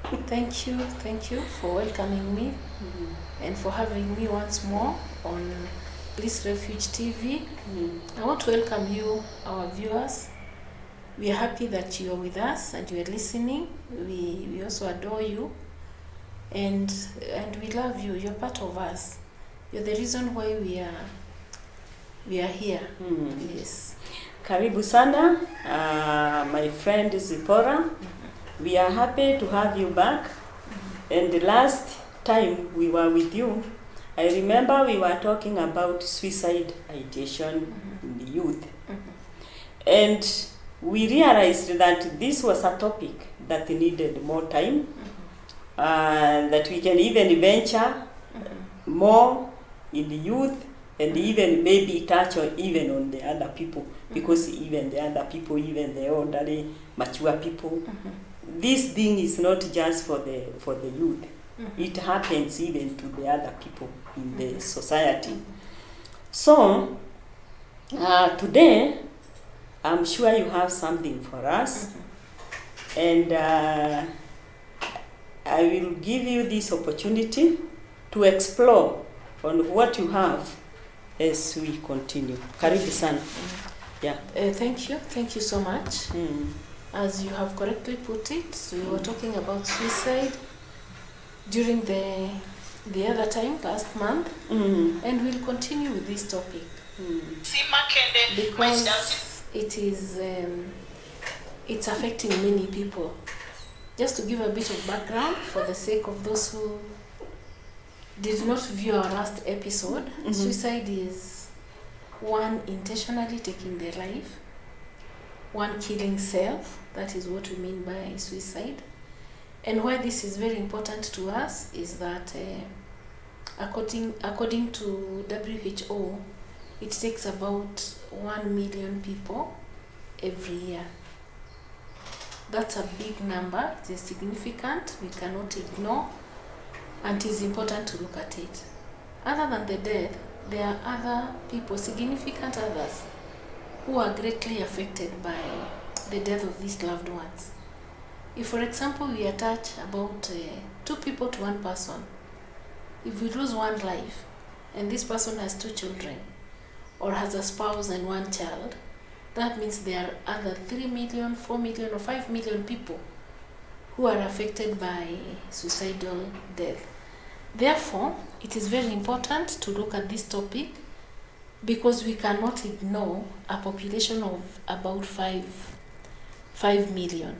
Thank you for welcoming me and for having me once more on Bliss Refuge TV. I want to welcome you, our viewers. We are happy that you are with us and you are listening. We also adore you and we love you. You're part of us. You're the reason why we are here. Yes. Karibu sana, my friend Zipporah. We are happy to have you back. And the last time we were with you, I remember we were talking about suicide ideation in the youth. And we realized that this was a topic that needed more time, that we can even venture more in the youth and even maybe touch even on the other people, because even the other people, even the elderly, mature people, this thing is not just for the youth. It happens even to the other people in the society. So today, I'm sure you have something for us, and I will give you this opportunity to explore on what you have as we continue. Karibu sana. Yeah. Thank you so much. As you have correctly put it, we were talking about suicide during the other time, last month, and we'll continue with this topic because it's affecting many people. Just to give a bit of background for the sake of those who did not view our last episode, suicide is one intentionally taking their life, one killing self. That is what we mean by suicide. And why this is very important to us is that according to WHO, it takes about 1 million people every year. That's a big number. It is significant. We cannot ignore, and it is important to look at it. Other than the death, there are other people, significant others, who are greatly affected by the death of these loved ones. If, for example, we attach about 2 people to one person, if we lose one life, and this person has 2 children, or has a spouse and 1 child, that means there are other 3 million, 4 million, or 5 million people who are affected by suicidal death. Therefore, it is very important to look at this topic because we cannot ignore a population of about 5 million.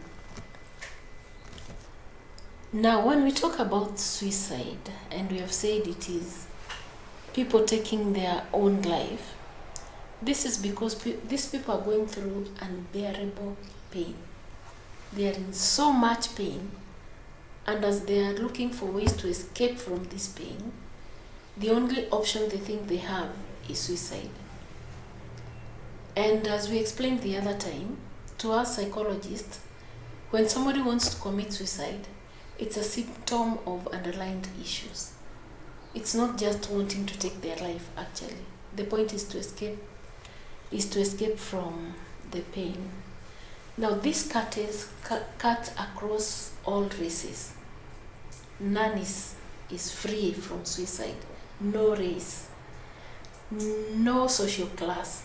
Now, when we talk about suicide, and we have said it is people taking their own life, this is because these people are going through unbearable pain. They are in so much pain, and as they are looking for ways to escape from this pain, the only option they think they have is suicide. And as we explained the other time, to us psychologists, when somebody wants to commit suicide, it's a symptom of underlying issues. It's not just wanting to take their life, actually. The point is to escape from the pain. Now, this cuts across all races. None is free from suicide. No race, no social class.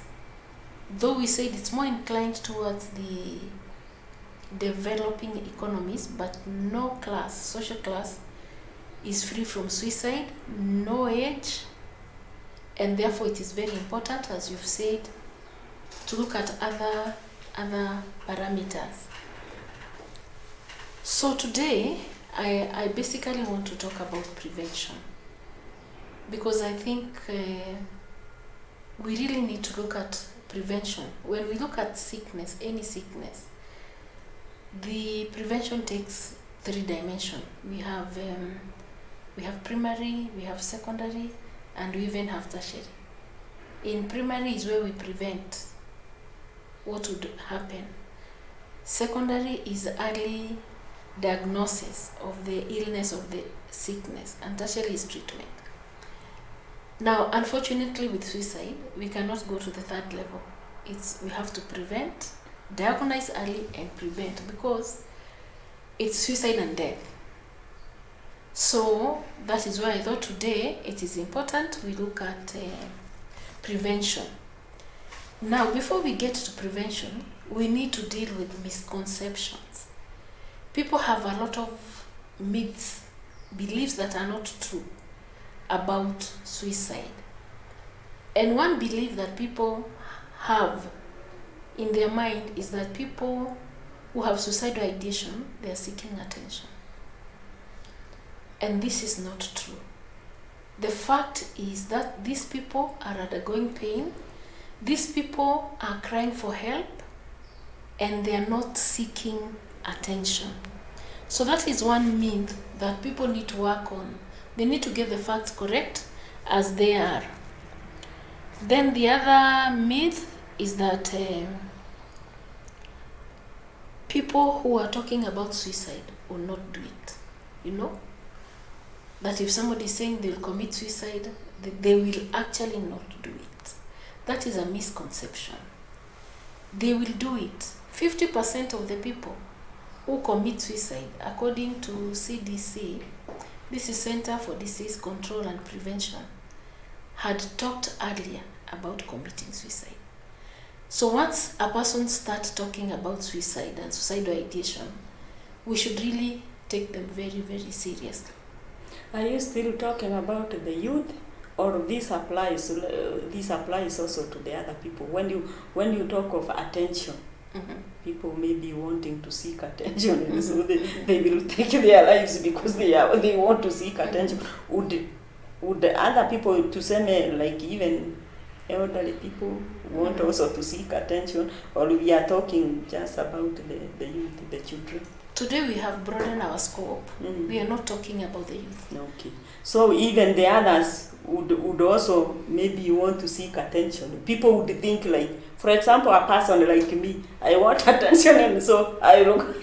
Though we said it's more inclined towards the developing economies, but no class, social class, is free from suicide, no age, and therefore it is very important, as you've said, to look at other parameters. So today, I basically want to talk about prevention, because I think we really need to look at prevention. When we look at sickness, any sickness, the prevention takes 3 dimensions. We have primary, we have secondary, and we even have tertiary. In primary is where we prevent what would happen. Secondary is early diagnosis of the illness, of the sickness, and tertiary is treatment. Now, unfortunately, with suicide, we cannot go to the 3rd level. We have to prevent, diagnose early, and prevent, because it's suicide and death. So that is why I thought today it is important we look at prevention. Now, before we get to prevention, we need to deal with misconceptions. People have a lot of myths, beliefs that are not true about suicide. And one belief that people have in their mind is that people who have suicidal ideation, they are seeking attention. And this is not true. The fact is that these people are undergoing pain, these people are crying for help, and they are not seeking attention. So that is one myth that people need to work on. They need to get the facts correct as they are. Then the other myth is that people who are talking about suicide will not do it. You know? That if somebody is saying they will commit suicide, they will actually not do it. That is a misconception. They will do it. 50% of the people who commit suicide, according to CDC, this is Center for Disease Control and Prevention, had talked earlier about committing suicide. So once a person starts talking about suicide and suicidal ideation, we should really take them very, very seriously. Are you still talking about the youth, or this applies also to the other people? When you talk of attention, people may be wanting to seek attention, and so they will take their lives because they want to seek attention. Would the other people, to say like even elderly people, want also to seek attention, or we are talking just about the youth, the children? Today we have broadened our scope. We are not talking about the youth. Okay. So even the others would also maybe want to seek attention. People would think like, for example, a person like me, I want attention, and so I look.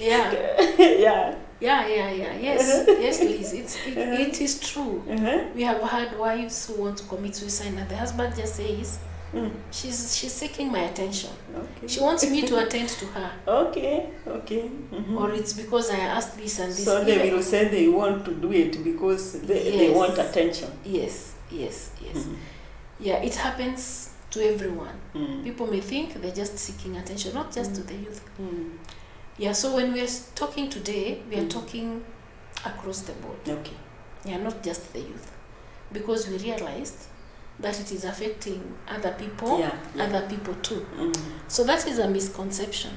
Yeah. Yeah. Yes, yes, Liz. It is true. We have had wives who want to commit suicide, and the husband just says, she's seeking my attention. Okay. She wants me to attend to her. Okay. Or it's because I asked this and this. So they will say they want to do it because they want attention. Yes. Yeah, it happens to everyone. People may think they're just seeking attention, not just to the youth. Yeah, so when we are talking today, we are talking across the board. Okay. Yeah, not just the youth. Because we realized that it is affecting other people, other people too. So that is a misconception.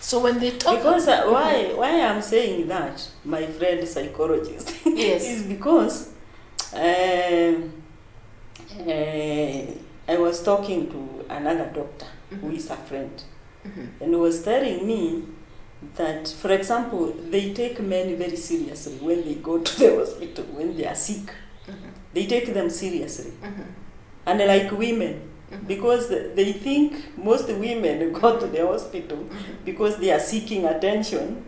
So when they talk... Because why I'm saying that, my friend psychologist, yes, is because I was talking to another doctor who is a friend. And was telling me that, for example, they take men very seriously when they go to the hospital, when they are sick. They take them seriously. And like women, because they think most women go to the hospital because they are seeking attention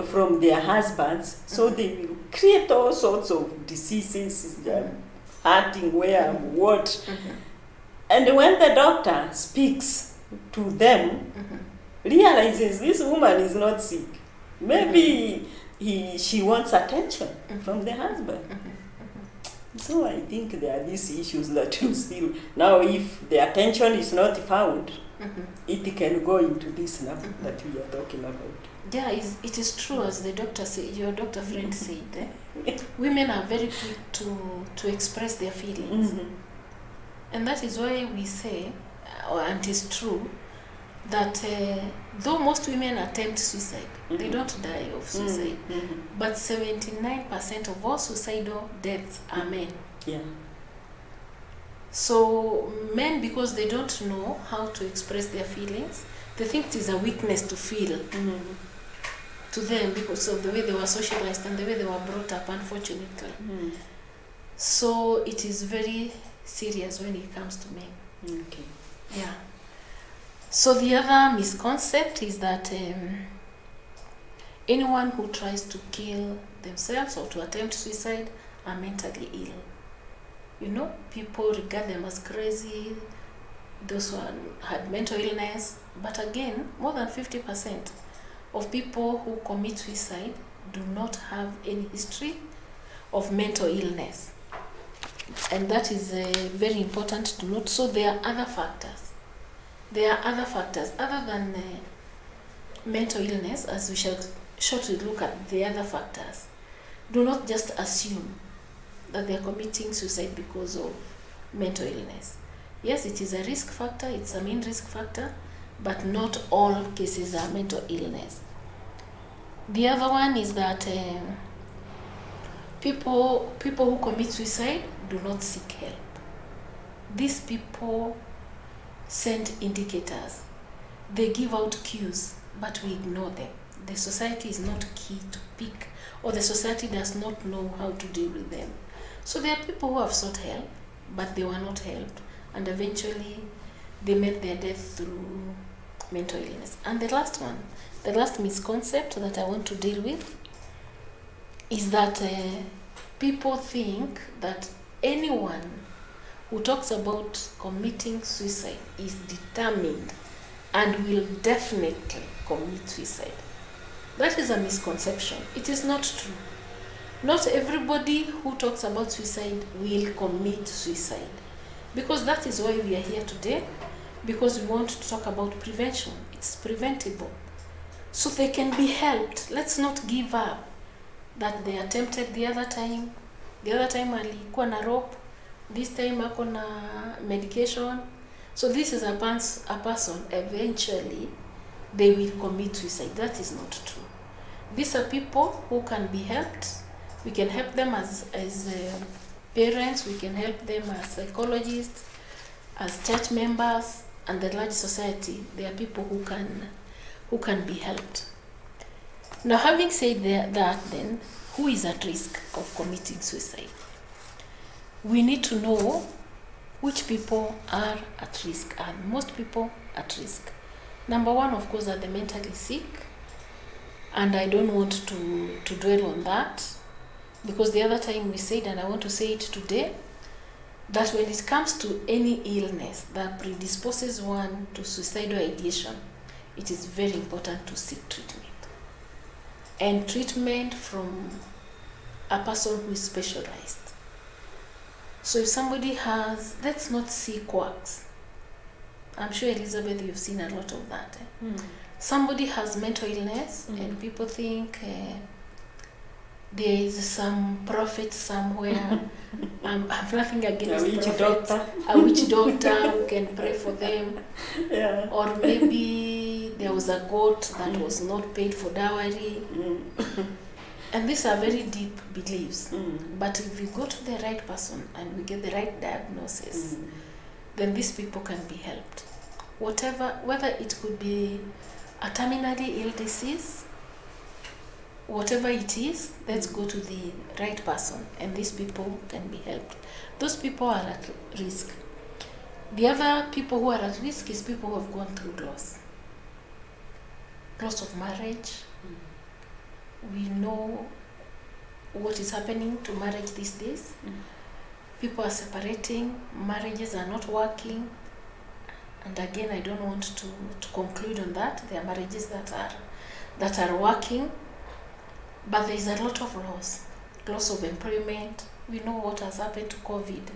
from their husbands. So they will create all sorts of diseases, hurting where and what. And when the doctor speaks to them, realizes this woman is not sick. Maybe she wants attention from the husband. So I think there are these issues that you still... Now if the attention is not found, it can go into this now that we are talking about. Yeah, it is true, as the doctor said, your doctor friend said. Women are very quick to express their feelings. And that is why we say, and it is true, that though most women attempt suicide, they don't die of suicide. But 79% of all suicidal deaths are men. Yeah. So men, because they don't know how to express their feelings, they think it is a weakness to feel. To them, because of the way they were socialized and the way they were brought up, unfortunately. So it is very serious when it comes to men. Okay. Yeah. So the other misconception is that anyone who tries to kill themselves or to attempt suicide are mentally ill. You know, people regard them as crazy, those who had mental illness. But again, more than 50% of people who commit suicide do not have any history of mental illness. And that is very important to note. So there are other factors. There are other factors other than mental illness, as we shall shortly look at the other factors. Do not just assume that they are committing suicide because of mental illness. Yes, it is a risk factor, it's a main risk factor, but not all cases are mental illness. The other one is that people who commit suicide do not seek help. These people send indicators. They give out cues, but we ignore them. The society is not key to pick, or the society does not know how to deal with them. So there are people who have sought help, but they were not helped, and eventually they met their death through mental illness. And the last one, the last misconcept that I want to deal with is that people think that anyone who talks about committing suicide is determined and will definitely commit suicide. That is a misconception. It is not true. Not everybody who talks about suicide will commit suicide, because that is why we are here today, because we want to talk about prevention. It's preventable, so they can be helped. Let's not give up that they attempted the other time alikuwa na rope, this time ako na medication. So this is a person eventually they will commit suicide. That is not true. These are people who can be helped. We can help them as parents, we can help them as psychologists, as church members, and the large society. There are people who can be helped. Now, having said that, then, who is at risk of committing suicide? We need to know which people are at risk, and most people at risk. Number one, of course, are the mentally sick, and I don't want to dwell on that, because the other time we said, and I want to say it today, that when it comes to any illness that predisposes one to suicidal ideation, it is very important to seek treatment. And treatment from a person who is specialized. So if somebody has, let's not see quacks. I'm sure, Elizabeth, you've seen a lot of that. Somebody has mental illness, and people think there is some prophet somewhere. I'm nothing against prophets. A witch doctor who can pray for them. Yeah. Or maybe there was a goat that was not paid for dowry. And these are very deep beliefs. But if we go to the right person and we get the right diagnosis, then these people can be helped. Whether it could be a terminally ill disease, whatever it is, let's go to the right person, and these people can be helped. Those people are at risk. The other people who are at risk is people who have gone through loss of marriage. We know what is happening to marriage these days. People are separating, marriages are not working. And again, I don't want to conclude on that. There are marriages that are working, but there is a lot of loss of employment. We know what has happened to COVID.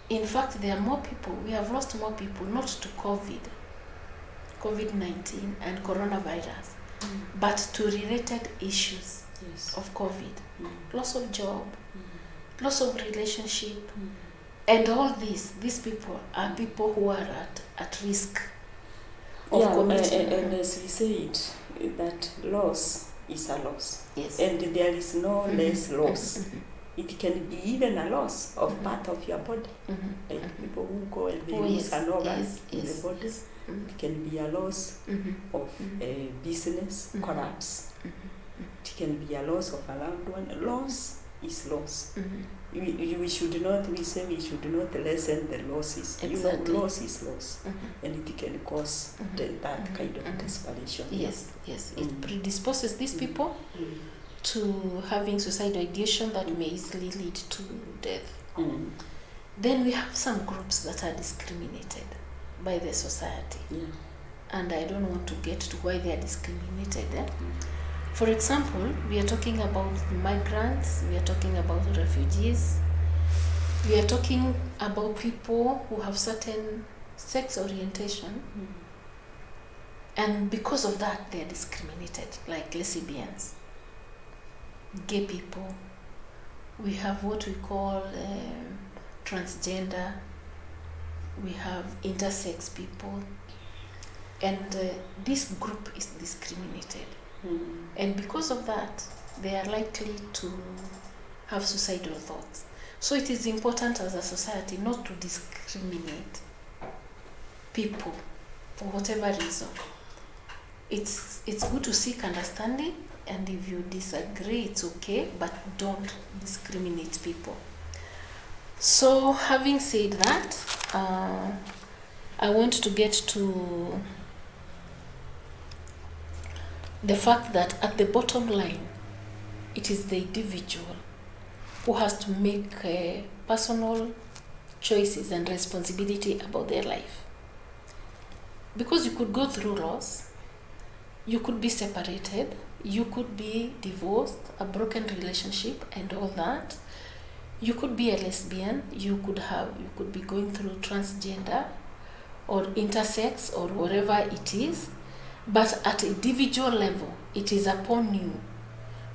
In fact, there are more people, we have lost more people, not to COVID-19 and coronavirus, but to related issues of COVID. Loss of job, loss of relationship, and all these people are people who are at risk of committing. And as we said, that loss is a loss. Yes. And there is no less loss. It can be even a loss of part of your body. Like people who go and they lose an organ in the body. It can be a loss of a business collapse. It can be a loss of a loved one. Loss is loss. We should not lessen the losses. Exactly. Loss is loss. And it can cause that kind of desperation. Yes. It predisposes these people to having suicidal ideation that may easily lead to death. Then we have some groups that are discriminated by the society. and I don't want to get to why they are discriminated. For example, we are talking about migrants, we are talking about refugees, we are talking about people who have certain sex orientation, and because of that they are discriminated, like lesbians, gay people. We have what we call transgender, we have intersex people, and this group is discriminated. And because of that, they are likely to have suicidal thoughts. So it is important as a society not to discriminate people for whatever reason. It's good to seek understanding, and if you disagree, it's okay, but don't discriminate people. So having said that, I want to get to the fact that at the bottom line, it is the individual who has to make personal choices and responsibility about their life. Because you could go through loss, you could be separated, you could be divorced, a broken relationship and all that. You could be a lesbian, you could be going through transgender or intersex or whatever it is. But at individual level, it is upon you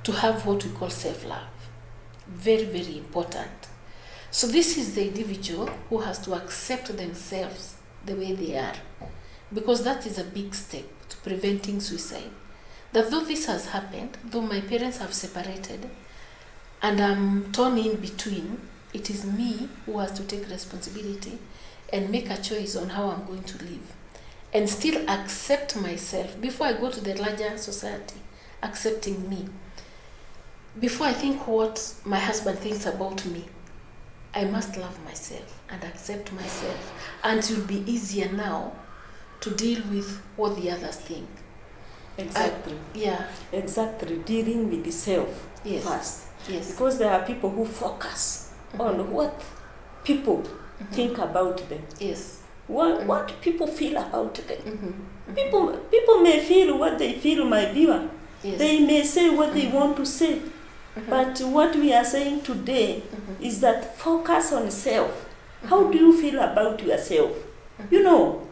to have what we call self-love. Very, very important. So this is the individual who has to accept themselves the way they are, because that is a big step to preventing suicide. That though this has happened, though my parents have separated, and I'm torn in between, it is me who has to take responsibility and make a choice on how I'm going to live. And still accept myself before I go to the larger society, accepting me. Before I think what my husband thinks about me, I must love myself and accept myself. And it will be easier now to deal with what the others think. Exactly. Yeah. Exactly. Dealing with the self first. Yes. Because there are people who focus on what people think about them. Yes. What people feel about them. People may feel what they feel, my viewer. Yes. They may say what they want to say. But what we are saying today is that focus on self. How do you feel about yourself? You know,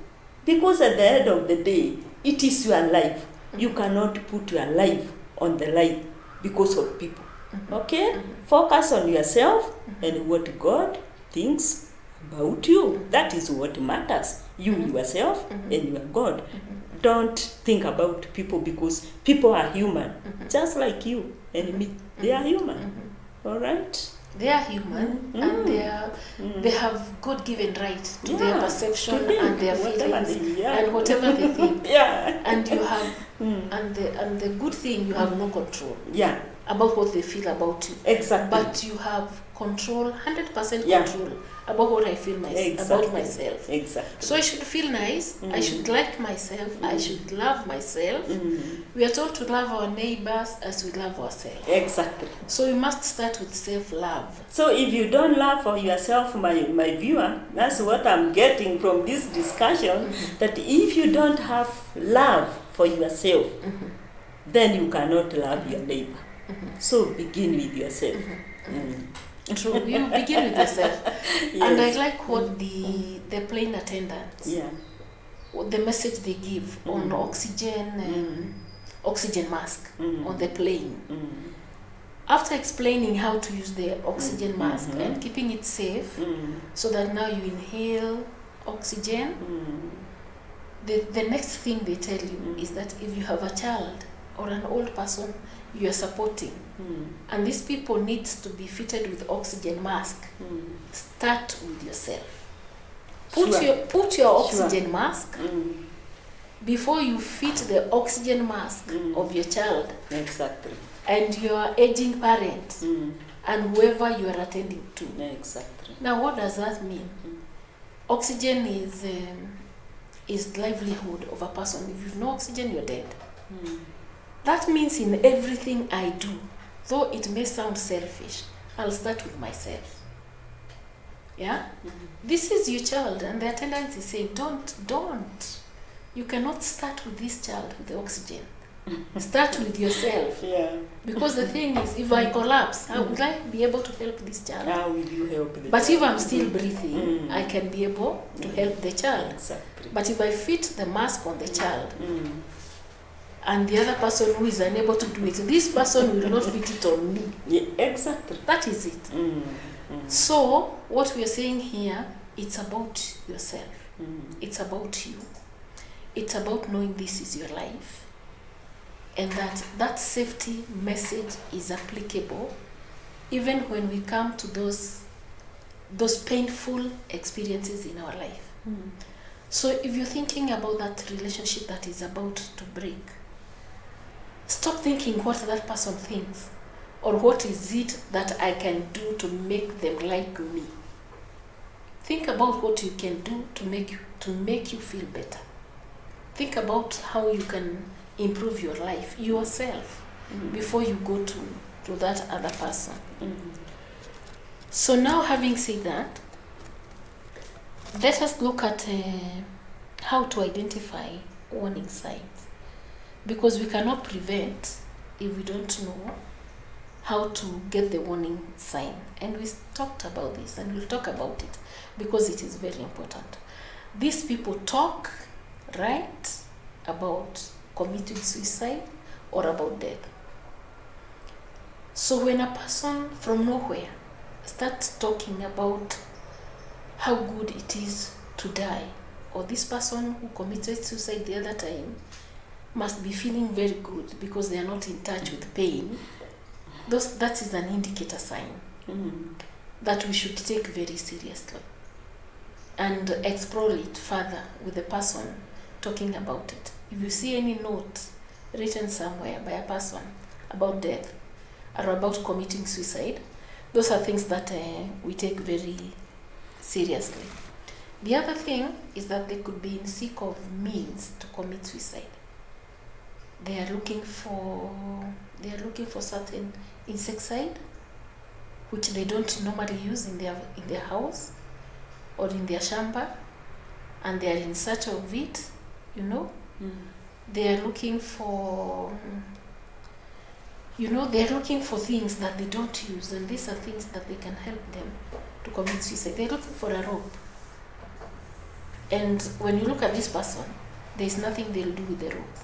because at the end of the day, it is your life. You cannot put your life on the line because of people. Okay? Focus on yourself and what God thinks about you. That is what matters. You, yourself, and your God. Don't think about people, because people are human, just like you and me. They are human. All right? They are human, and they have God-given right to their perception and their feelings and whatever they think. And you have, and the good thing, you have no control about what they feel about you. Exactly. But you have control, 100% control about what I feel about myself. Exactly. So I should feel nice. I should like myself. I should love myself. We are told to love our neighbors as we love ourselves. Exactly. So we must start with self-love. So if you don't love for yourself, my viewer, that's what I'm getting from this discussion, that if you don't have love for yourself, then you cannot love your neighbor. So begin with yourself. True, you begin with yourself. And I like what the plane attendants, the message they give on oxygen mask on the plane. After explaining how to use the oxygen mask and keeping it safe, so that now you inhale oxygen, the next thing they tell you is that if you have a child or an old person you are supporting, and these people need to be fitted with oxygen mask, start with yourself. Put your oxygen mask before you fit the oxygen mask of your child. Exactly. And your aging parent and whoever you are attending to. Exactly. Now, what does that mean? Oxygen is livelihood of a person. If you've no oxygen, you're dead. That means in everything I do, though it may sound selfish, I'll start with myself. Yeah? This is your child, and the attendant is saying, don't you cannot start with this child with the oxygen. Start with yourself. Yeah. Because the thing is, if I collapse, how will I be able to help this child? How will you help the But child? if I'm still breathing, I can be able to help the child. Exactly. But if I fit the mask on the child, Mm. and the other person who is unable to do it, this person will not fit it on me. Yeah, exactly. That is it. Mm. Mm. So, what we are saying here, it's about yourself. Mm. It's about you. It's about knowing this is your life. And that safety message is applicable even when we come to those painful experiences in our life. Mm. So if you're thinking about that relationship that is about to break, stop thinking what that person thinks or what is it that I can do to make them like me. Think about what you can do to make you feel better. Think about how you can improve your life yourself before you go to that other person. So now, having said that, let us look at how to identify warning signs, because we cannot prevent if we don't know how to get the warning sign. And we talked about this, and we'll talk about it because it is very important. These people talk, right, about committing suicide or about death. So when a person from nowhere starts talking about how good it is to die, or this person who committed suicide the other time must be feeling very good because they are not in touch with pain, that is an indicator sign that we should take very seriously and explore it further with the person talking about it. If you see any note written somewhere by a person about death or about committing suicide, those are things that we take very seriously. The other thing is that they could be in seek of means to commit suicide. They are looking for certain insecticide which they don't normally use in their house or in their shamba, and they are in search of it, They are looking for they are looking for things that they don't use, and these are things that they can help them to commit suicide. They're looking for a rope. And when you look at this person, there's nothing they'll do with the rope.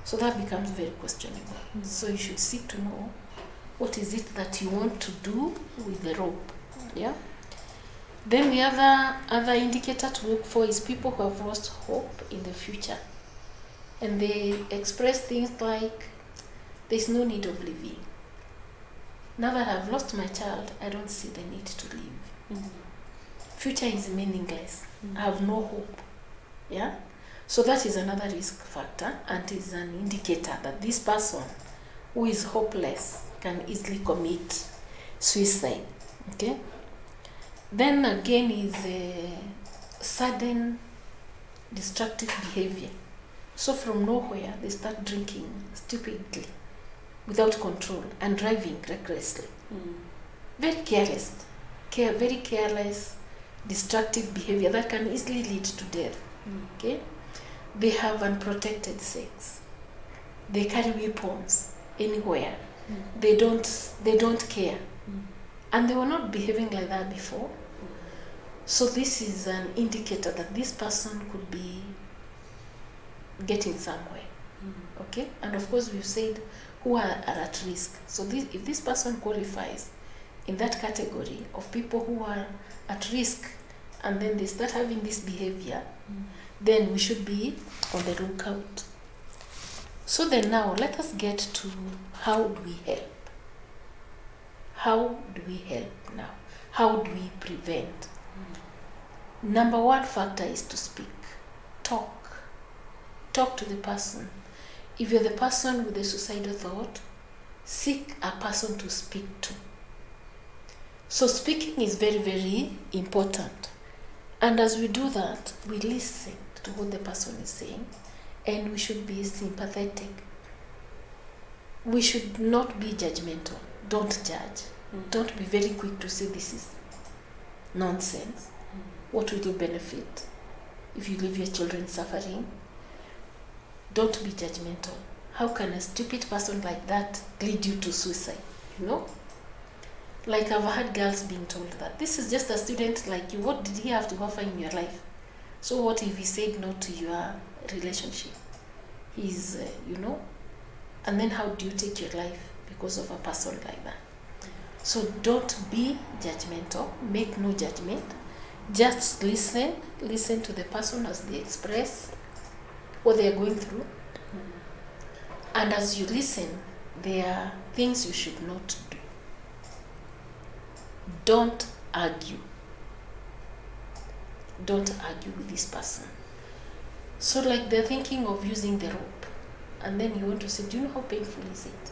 So that becomes very questionable. So you should seek to know what is it that you want to do with the rope. Yeah. Then the other indicator to look for is people who have lost hope in the future. And they express things like, there's no need of living. Now that I've lost my child, I don't see the need to live. Future is meaningless. I have no hope. Yeah? So that is another risk factor, and is an indicator that this person who is hopeless can easily commit suicide. Okay? Then again is a sudden destructive behavior. So from nowhere, they start drinking stupidly, without control, and driving recklessly. Very careless, very careless, destructive behavior that can easily lead to death. Okay? They have unprotected sex. They carry weapons anywhere. They don't care. And they were not behaving like that before. So this is an indicator that this person could be getting somewhere. Okay? And of course we've said who are at risk. So if this person qualifies in that category of people who are at risk, and then they start having this behavior, then we should be on the lookout. So then now let us get to how do we help? How do we help now? How do we prevent? Number one factor is to speak. Talk. Talk to the person. If you're the person with a suicidal thought, seek a person to speak to. So speaking is very, very important. And as we do that, we listen to what the person is saying, and we should be sympathetic. We should not be judgmental. Don't judge. Don't be very quick to say this is nonsense. What will you benefit if you leave your children suffering? don't be judgmental. How can a stupid person like that lead you to suicide? You know? Like I've had girls being told that this is just a student like you. What did he have to offer in your life? So what if he said no to your relationship? He's, and then how do you take your life because of a person like that? So don't be judgmental. Make no judgment. Just listen to the person as they express what they are going through. And as you listen, there are things you should not do. Don't argue. Don't argue with this person. So like they're thinking of using the rope, and then you want to say, do you know how painful is it?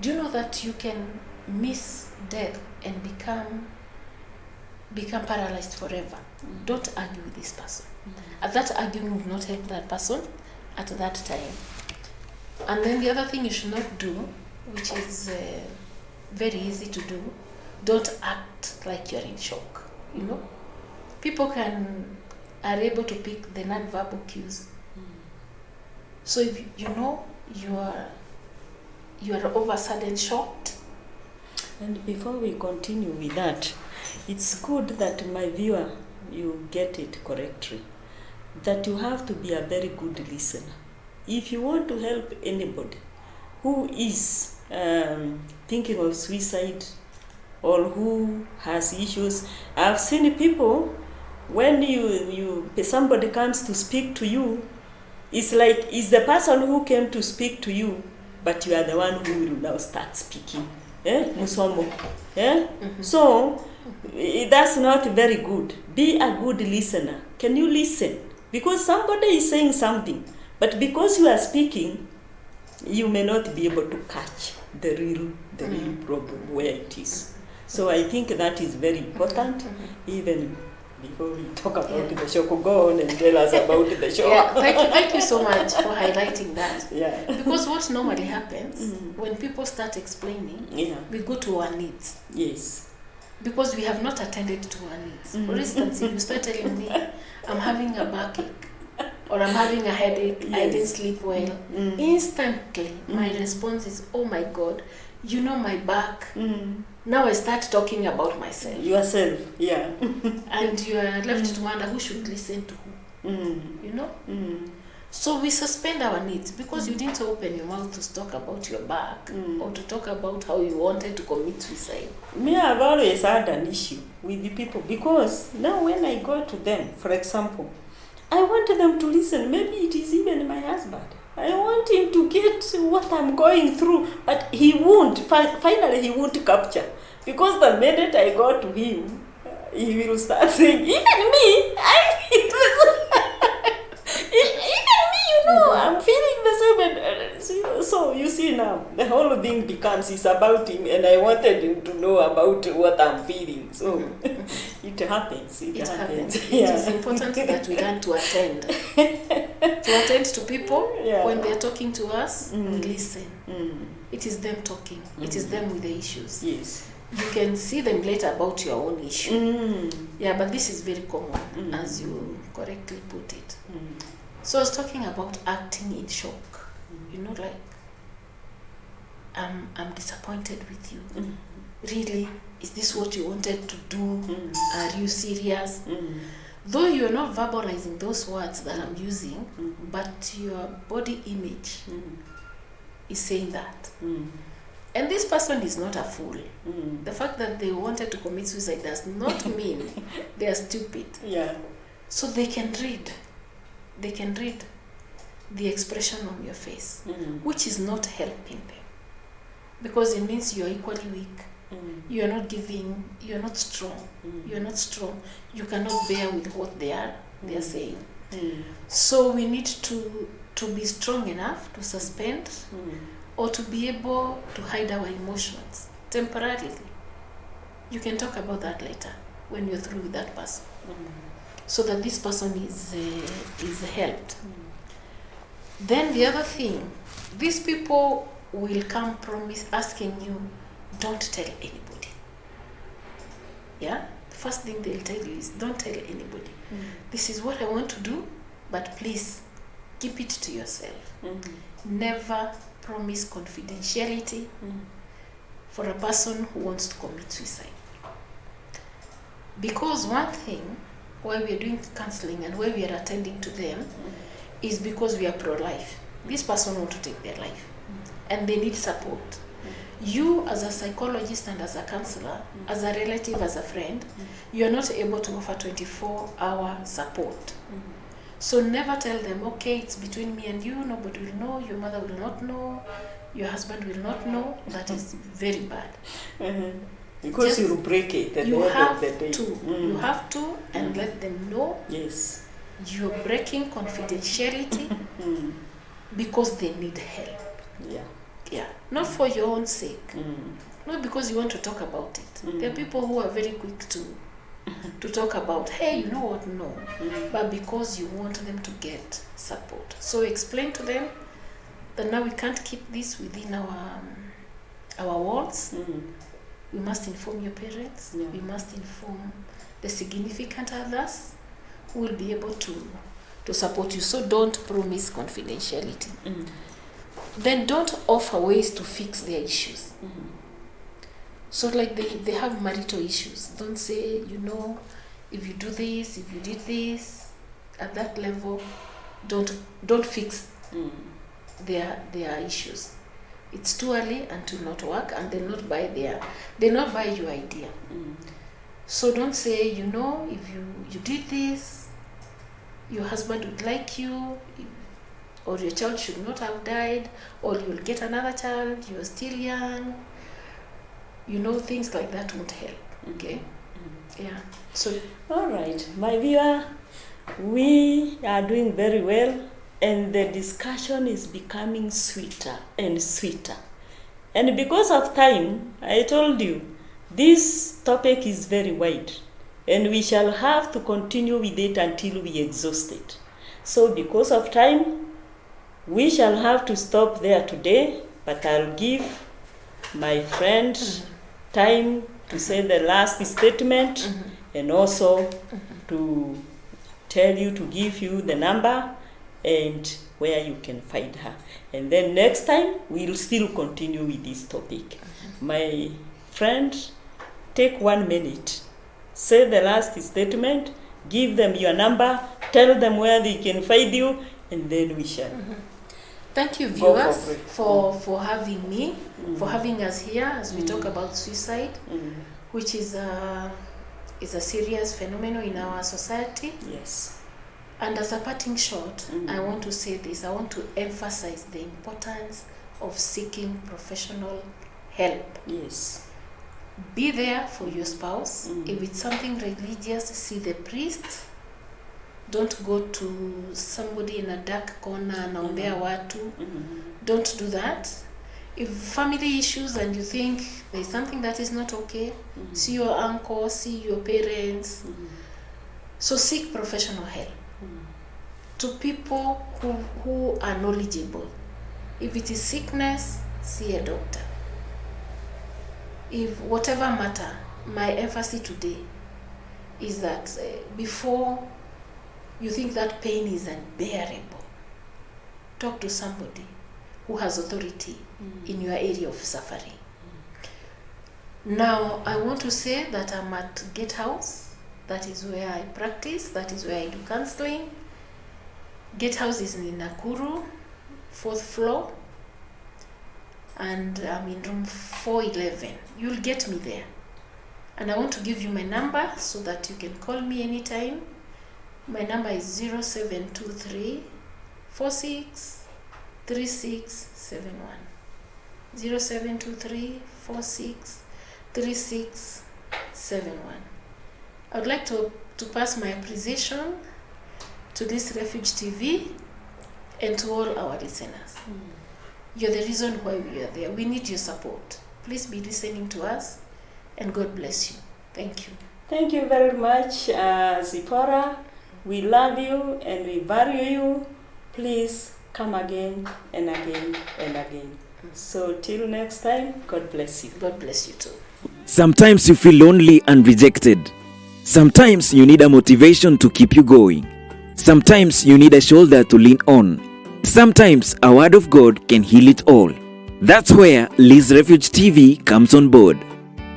Do you know that you can miss death and become paralyzed forever? Don't argue with this person. At that arguing will not help that person at that time. And then the other thing you should not do, which is very easy to do, don't act like you're in shock. You know, people are able to pick the non-verbal cues. So if you know you are over sudden shocked. And before we continue with that, it's good that my viewer, you get it correctly, that you have to be a very good listener. If you want to help anybody who is thinking of suicide or who has issues, I've seen people, when somebody comes to speak to you, it's like it's the person who came to speak to you, but you are the one who will now start speaking. Musomo. So that's not very good. Be a good listener. Can you listen? Because somebody is saying something, but because you are speaking, you may not be able to catch the real problem where it is. So I think that is very important. Even before we talk about the shock, go on and tell us about the shock. Yeah, thank you so much for highlighting that. Yeah. Because what normally happens when people start explaining, we go to our needs. Yes. Because we have not attended to our needs. For instance, if you start telling me, I'm having a backache, or I'm having a headache, I didn't sleep well, instantly my response is, oh my God, you know my back. Now I start talking about myself. Yourself, yeah. And you are left to wonder who should listen to who. You know? So we suspend our needs because you didn't open your mouth to talk about your back or to talk about how you wanted to commit suicide. Me, I've always had an issue with the people because now when I go to them, for example, I want them to listen. Maybe it is even my husband. I want him to get what I'm going through, but he won't. Finally, he won't capture. Because the minute I go to him, he will start saying, even me, I'm feeling the same. So you see now, the whole thing becomes, it's about him, and I wanted him to know about what I'm feeling. So it happens. It happens. It is important that we learn to attend. To attend to people when they're talking to us, we listen. It is them talking. It is them with the issues. Yes. You can see them later about your own issue. Yeah, but this is very common, as you correctly put it. So I was talking about acting in shock. You know, like, I'm disappointed with you. Really? Is this what you wanted to do? Are you serious? Though you're not verbalizing those words that I'm using, but your body image is saying that. And this person is not a fool. The fact that they wanted to commit suicide does not mean they are stupid. Yeah. So they can read. They can read the expression on your face, which is not helping them. Because it means you're equally weak. You're not giving, you're not strong. You're not strong. You cannot bear with what they are saying. So we need to be strong enough to suspend or to be able to hide our emotions temporarily. You can talk about that later when you're through with that person. So that this person is helped. Then the other thing, these people will come asking you, don't tell anybody. Yeah? The first thing they'll tell you is, don't tell anybody. This is what I want to do, but please, keep it to yourself. Never promise confidentiality for a person who wants to commit suicide. Because one thing why we are doing counseling and why we are attending to them is because we are pro-life. This person wants to take their life and they need support. You as a psychologist and as a counselor, as a relative, as a friend, you are not able to offer 24-hour support. So never tell them, okay, it's between me and you, nobody will know, your mother will not know, your husband will not know. That is very bad. Because you will break it at the You end have of the day. to. You have to and let them know Yes. you're breaking confidentiality because they need help. Yeah. Yeah, not for your own sake, not because you want to talk about it. There are people who are very quick to talk about, hey, you know what, no, but because you want them to get support. So explain to them that now we can't keep this within our walls. We must inform your parents. Yeah. We must inform the significant others who will be able to support you. So don't promise confidentiality. Then don't offer ways to fix their issues. So like they have marital issues. Don't say, you know, if you do this, if you did this, at that level, don't fix their issues. It's too early and to not work, and they'll not buy your idea. So don't say, you know, if you did this, your husband would like you, or your child should not have died, or you'll get another child, you're still young. You know, things like that won't help. Okay? Yeah. So All right, my viewer, we are doing very well, and the discussion is becoming sweeter and sweeter. And because of time, I told you, this topic is very wide, and we shall have to continue with it until we exhaust it. So because of time, we shall have to stop there today, but I'll give my friend time to say the last statement and also to tell you, to give you the number and where you can find her. And then next time, we'll still continue with this topic. My friend, take 1 minute. Say the last statement, give them your number, tell them where they can find you, and then we shall. thank you, viewers, for having me, for having us here as we talk about suicide, which is a serious phenomenon in our society. Yes. And as a parting shot, I want to say this. I want to emphasize the importance of seeking professional help. Yes. Be there for your spouse. If it's something religious, see the priest. Don't go to somebody in a dark corner and naombea watu. Don't do that. If family issues and you think there's something that is not okay, see your uncle, see your parents. So seek professional help. To people who are knowledgeable. If it is sickness, see a doctor. If whatever matter, my emphasis today is that before you think that pain is unbearable, talk to somebody who has authority in your area of suffering. Now, I want to say that I'm at Gatehouse. That is where I practice. That is where I do counseling. Gatehouse is in Nakuru, 4th floor. And I'm in room 411. You'll get me there. And I want to give you my number so that you can call me anytime. My number is 0723 46 3671. 0723 46 3671. I would like to pass my appreciation to this Refuge TV and to all our listeners. You're the reason why we are there. We need your support. Please be listening to us, and God bless you. Thank you. Thank you very much, Zipporah. We love you and we value you. Please come again and again and again. So till next time, God bless you. God bless you too. Sometimes you feel lonely and rejected. Sometimes you need a motivation to keep you going. Sometimes you need a shoulder to lean on. Sometimes a word of God can heal it all. That's where Liz Refuge TV comes on board.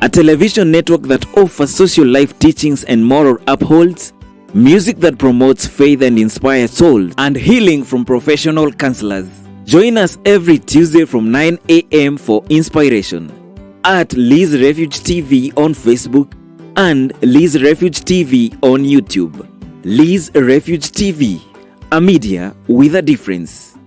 A television network that offers social life teachings and moral upholds, music that promotes faith and inspires souls, and healing from professional counselors. Join us every Tuesday from 9 a.m. for inspiration at Liz Refuge TV on Facebook and Liz Refuge TV on YouTube. Liz Refuge TV, a media with a difference.